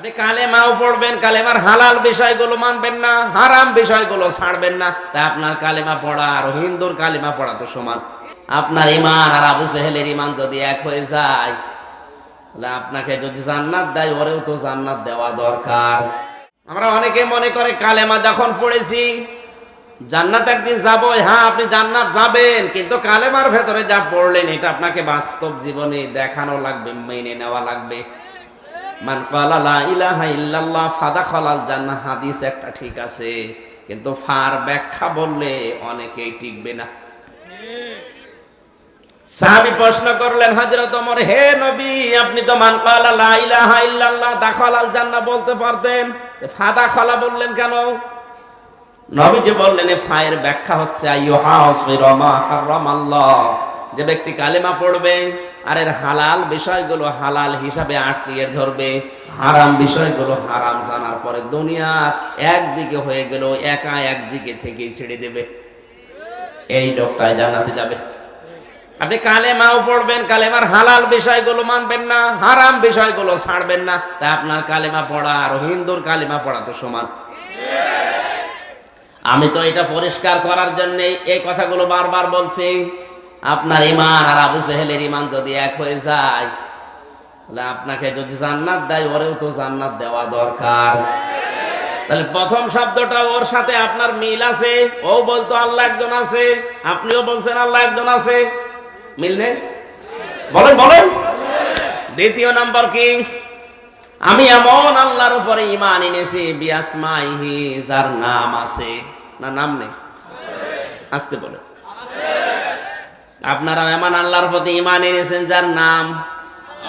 আপনি কালেমাও পড়বেন, কালেমার হালাল বিষয়গুলো মানবেন না, হারাম বিষয়গুলো ছাড়বেন না, তা আপনার কালেমা পড়া আর হিন্দুর কালেমা পড়া তো সমান। আপনার ঈমান আর আবু জেহেলের ঈমান যদি এক হয়ে যায়, তাহলে আপনাকে যদি জান্নাত দেয়, ওরেও তো জান্নাত দেওয়া দরকার। আমরা অনেকে মনে করে কালেমা যখন পড়েছি জান্নাত একদিন যাবো। হ্যাঁ, আপনি জান্নাত যাবেন, কিন্তু কালেমার ভেতরে যা পড়লেন এটা আপনাকে বাস্তব জীবনে দেখানো লাগবে, মেনে নেওয়া লাগবে। মান ক্বালা লা ইলাহা ইল্লাল্লাহ ফাদাখালাল জান্নাহ, হাদিস একটা ঠিক আছে, কিন্তু ফার ব্যাখ্যা বললে অনেকেই টিকবে না। সাহাবী প্রশ্ন করলেন হযরত ওমর, হে নবী, আপনি তো মান ক্বালা লা ইলাহা ইল্লাল্লাহ দাখালাল জান্নাহ বলতে পারতেন, ফাদাখালা বললেন কেন? নবীজি বললেন, ফায়ের ব্যাখ্যা হচ্ছে আইয়ুহাসিরা মা হারামাল্লাহ, যে ব্যক্তি কালেমা পড়বে আর এর হালাল বিষয়গুলো হালাল হিসাবে আটকিয়ে ধরবে, হারাম বিষয়গুলো হারাম জানার পরে দুনিয়া একদিকে হয়ে গেল, একা একদিকে থেকেই ছেড়ে দেবে, এই লোকটা জান্নাতে যাবে। আপনি কালেমাও পড়বেন, কালেমার হালাল বিষয়গুলো মানবেন না, হারাম বিষয়গুলো ছাড়বেন না, তা আপনার কালেমা পড়া আর হিন্দুর কালেমা পড়া তো সমান। আমি তো এটা পরিষ্কার করার জন্য এই কথাগুলো বারবার বলছি। আপনার ঈমান আর আবু জেহেলের ঈমান যদি এক হয়ে যায়, তাহলে আপনাকে যদি জান্নাত দেয়, ওরেও তো জান্নাত দেওয়া দরকার। তাহলে প্রথম শব্দটা ওর সাথে আপনার মিল আছে, ও বলতো আল্লাহ একজন আছে, আপনিও বলছেন আল্লাহ একজন আছে, মিল নেই? বলেন বলেন। দ্বিতীয় নাম্বার কি? আমি এমন আল্লাহর উপরে ঈমান এনেছি বিআসমাইহি, যার নাম আছে, না নাম নেই? আসতে বলে। আপনারা এমন আল্লাহর প্রতি ঈমান এনেছেন যার নাম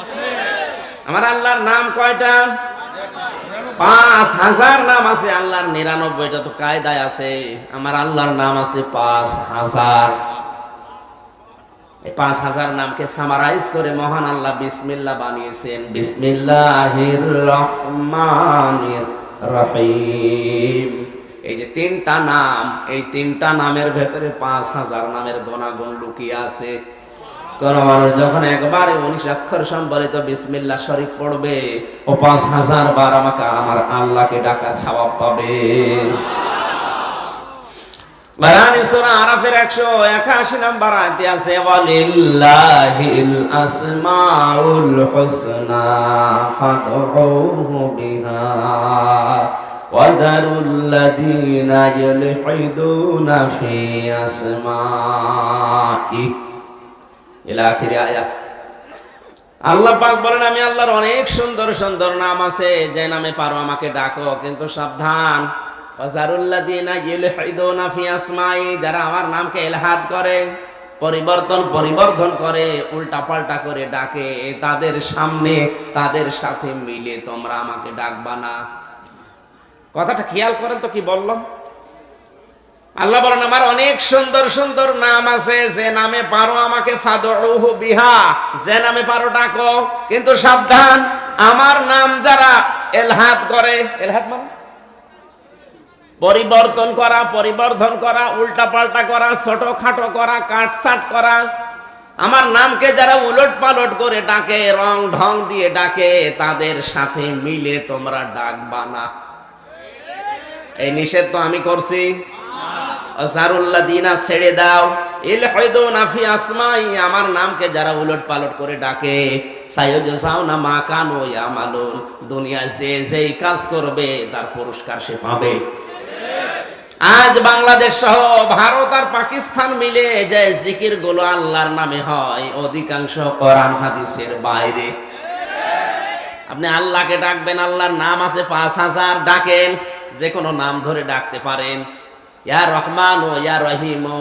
আছে। আমার আল্লাহর নাম কয়টা? 5000 নাম আছে। আল্লাহর 99টা তো কায়দায় আছে, আমার আল্লাহর নাম আছে 5000। এই 5000 নামকে সামারাইজ করে মহান আল্লাহ বিসমিল্লাহ বানিয়েছেন, বিসমিল্লাহির রহমানির রহিম। এই যে 3টা নাম, এই 3টা নামের ভেতরে 5000 নামের গুণাগুণ লুকিয়ে আছে। কোন মানুষ যখন একবারে 19 অক্ষর সম্বলিত বিসমিল্লাহ শরীফ পড়বে, ও 5000 বার আমাকে আমার আল্লাহকে ডাকার সওয়াব পাবে। বারানি সূরা আরাফের 181 নম্বর আয়াতে আছে, ওয়ালিল্লাহিল আসমাউল হুসনা ফাদউহু বিহা ওয়াদারুল্লাযীনা ইউলহিদুনা ফি আসমাই, ইলা আখিরি আয়াত। আল্লাহ পাক বলেন, আমি আল্লাহর অনেক সুন্দর সুন্দর নাম আছে, যে নামে পারো আমাকে ডাকো, কিন্তু সাবধান, ওয়াজারুল্লাযীনা ইউলহিদুনা ফি আসমাই, যারা আমার নামকে ইলহাদ করে, পরিবর্তন করে, উল্টা পাল্টা করে ডাকে, তাদের সামনে তাদের সাথে মিলে তোমরা আমাকে ডাকবা না। কথাটা খেয়াল করেন তো কি বললাম। আল্লাহ বলেন, আমার অনেক সুন্দর সুন্দর নাম আছে, যে নামে পারো আমাকে ফাদউহু বিহা, যে নামে পারো ডাকো, কিন্তু সাবধান, আমার নাম যারা ইলহাদ করে, ইলহাদ মানে পরিবর্তন করা, উল্টা পাল্টা করা, ছোট খাটো করা, কাটছাট করা, আমার নামকে যারা উলট পালট করে ডাকে, রং ঢং দিয়ে ডাকে, তাদের সাথে মিলে তোমরা ডাকবা না। এই নিষেধ তো আমি করছি। ওয়াজারুল্লাযীনা, ছেড়ে দাও, ইলহিদুনা ফি আসমাই, আমার নামকে যারা উলট পালট করে ডাকে, সাইয়ুজসাউনা মা কানু ইয়ামালুন, দুনিয়ায় যে যেই কাজ করবে তার পুরস্কার সে পাবে। আজ বাংলাদেশ সহ ভারত আর পাকিস্তান মিলে যে জিকির গুলো আল্লাহর নামে হয়, অধিকাংশ কোরআন হাদিসের বাইরে। আপনি আল্লাহকে ডাকবেন, আল্লাহর নাম আছে 5000, ডাকেন, যে কোনো নাম ধরে ডাকতে পারেন, ইয়া রহমান ও ইয়া রহিম ও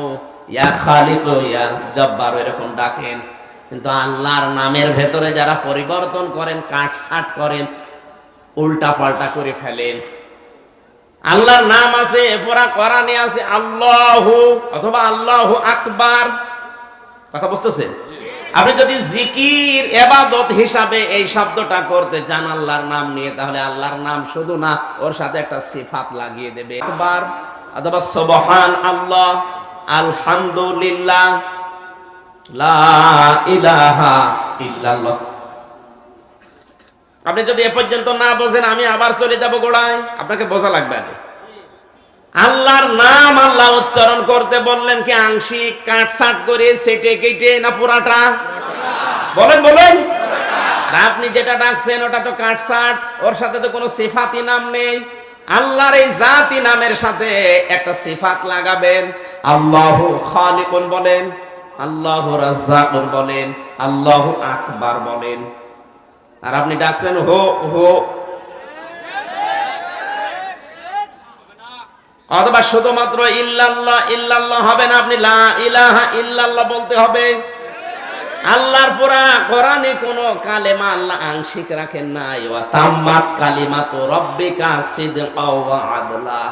ইয়া খালিক ও ইয়া জব্বার, এরকম ডাকেন। কিন্তু আল্লাহর নামের ভেতরে যারা পরিবর্তন করেন, কাটছাট করেন, উল্টা পাল্টা করে ফেলেন। আল্লাহর নাম আছে, পুরা কোরআনে আছে আল্লাহু অথবা আল্লাহু আকবার, কথা বুঝতেছেন? আপনি যদি জিকির ইবাদত হিসাবে এই শব্দটা করতে চান আল্লাহর নাম নিয়ে, তাহলে আল্লাহর নাম শুধু না, ওর সাথে একটা সিফাত লাগিয়ে দেবে, আকবার অথবা সুবহান আল্লাহ, আলহামদুলিল্লাহ, লা ইলাহা ইল্লাল্লাহ। আপনি যদি এ পর্যন্ত না বোঝেন আমি আবার চলে যাব গোড়ায়, আপনাকে বোঝা লাগবে আগে। আল্লাহর নাম আল্লাহ উচ্চারণ করতে বললেন কি আংশিক কাটছাট করে সেটে কেটে না পুরাটা? বলেন বলেন। আপনি যেটা ডাকছেন ওটা তো কাটছাট, ওর সাথে তো কোনো সিফাতি নাম নেই। আল্লাহর এই জাতি নামের সাথে একটা সিফাত লাগাবেন। আল্লাহু খালিকুন বলেন, আল্লাহু রাজ্জাকুন বলেন, আল্লাহু আকবার বলেন। আর আপনি ডাকছেন হো হো, অথবা শুধুমাত্র ইল্লাল্লাহ ইল্লাল্লাহ হবে না, আপনি লা ইলাহা ইল্লাল্লাহ বলতে হবে। আল্লাহর পুরা কোরআনে কোনো কালেমা আল্লাহ আংশিক রাখেন নাই। ওয়া তাম্মাত কালিমাতু রাব্বিকা সিদকা ওয়া আদলা।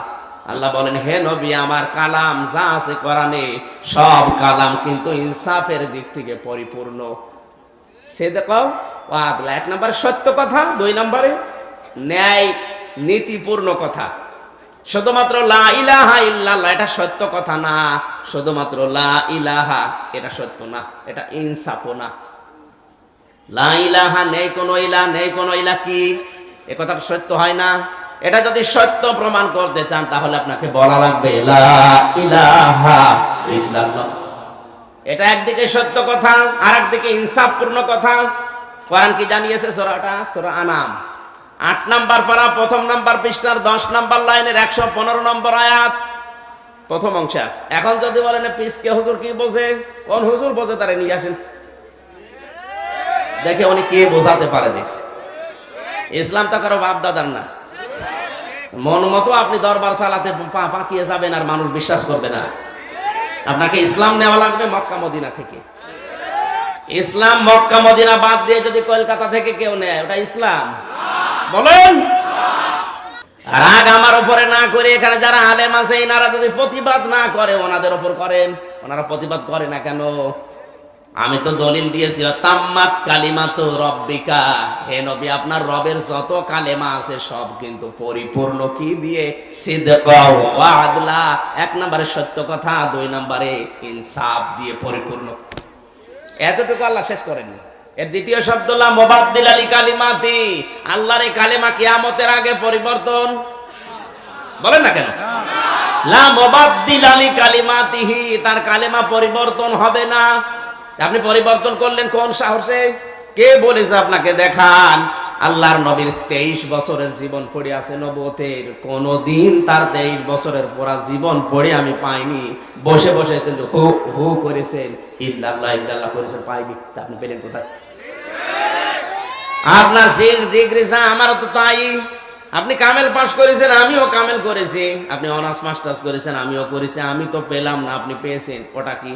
আল্লাহ বলেন হে নবী আমার কালাম যা আছে কোরআনে সব কালাম কিন্তু ইনসাফের দিক থেকে পরিপূর্ণ। সিদকা ওয়া আদলা, এক নম্বরে সত্য কথা, দুই নম্বরে ন্যায় নীতিপূর্ণ কথা। শুধুমাত্র লা ইলাহা ইল্লাল্লাহ এটা সত্য কথা না, শুধুমাত্র লা ইলাহা এটা সত্য না, এটা ইনসাফও না। লা ইলাহা নেই কোনো ইলাহ, নেই কোনো ইলাহ কি এ কথাটা সত্য হয় না। এটা যদি সত্য প্রমাণ করতে চান তাহলে আপনাকে বলা লাগবে লা ইলাহা ইল্লাল্লাহ। এটা একদিকে সত্য কথা আর একদিকে ইনসাফপূর্ণ কথা। কোরআন কি জানিয়েছে? সূরা আনাম 8 নাম্বার পারা, প্রথম নাম্বার পৃষ্ঠার 10 নাম্বার লাইনের 115 নম্বর আয়াত প্রথম অংশে আছে। এখন যদি বলেন পিসকে হুজুর কি বোঝে, কোন হুজুর বোঝে তারে নিয়ে আসেন, দেখে উনি কে বোঝাতে পারে। দেখছে ইসলাম তো কারো বাপ দাদার না। মন মতো আপনি দরবার চালাতে পাকিয়ে যাবেন আর মানুষ বিশ্বাস করবে না। আপনাকে ইসলাম নেওয়া লাগবে মক্কা মদিনা থেকে। ইসলাম মক্কা মদিনা বাদ দিয়ে যদি কলকাতা থেকে কেউ নেয় ওটা ইসলাম? বলেন। রাগ আমার উপরে না করে এখানে যারা আলেম আছে এনারা যদি প্রতিবাদ না করে ওনাদের উপর করেন। ওনারা প্রতিবাদ করে না কেন? আমি তো দলিল দিয়েছি তাম্মাত কালিমাতু রাব্বিকা, হে নবী আপনার রবের যত কালেমা আছে সব কিন্তু পরিপূর্ণ কি দিয়ে? সিদকা ওয়া আদলা, এক নম্বরে সত্য কথা, দুই নম্বরে ইনসাফ দিয়ে পরিপূর্ণ। এতটুকু আল্লাহ শেষ করেননি। এর দ্বিতীয় শব্দ লা মুবাদদিল আলি কালিমাতি, আল্লাহর এই কালেমা কিয়ামতের আগে পরিবর্তন বলেন না কেন? লা মুবাদদিল আলি কালিমাতিহি, তার কালেমা পরিবর্তন হবে না। আপনি পরিবর্তন করলেন কোন সাহসে? কে বলেছে আপনাকে দেখান? আল্লাহর নবীর 23 বছরের জীবন পড়ে আছে নবুয়তের, কোনদিন তার 23 বছরের পুরা জীবন পড়ে আমি পাইনি। বসে বসে কিন্তু হু হু করেছেন, ইল্লাল্লাহ ইল্লাল্লাহ করেছেন, পাইনি। তা আপনি পেলেন কোথায়? আপনার যে ডিগ্রি যা আমারও তো তাই। আপনি কামেল পাস করেছেন, আমিও কামেল করেছি। আপনি অনার্স মাস্টার্স করেছেন, আমিও করেছি। আমি তো পেলাম না, আপনি পেয়েছেন। ওটা কি?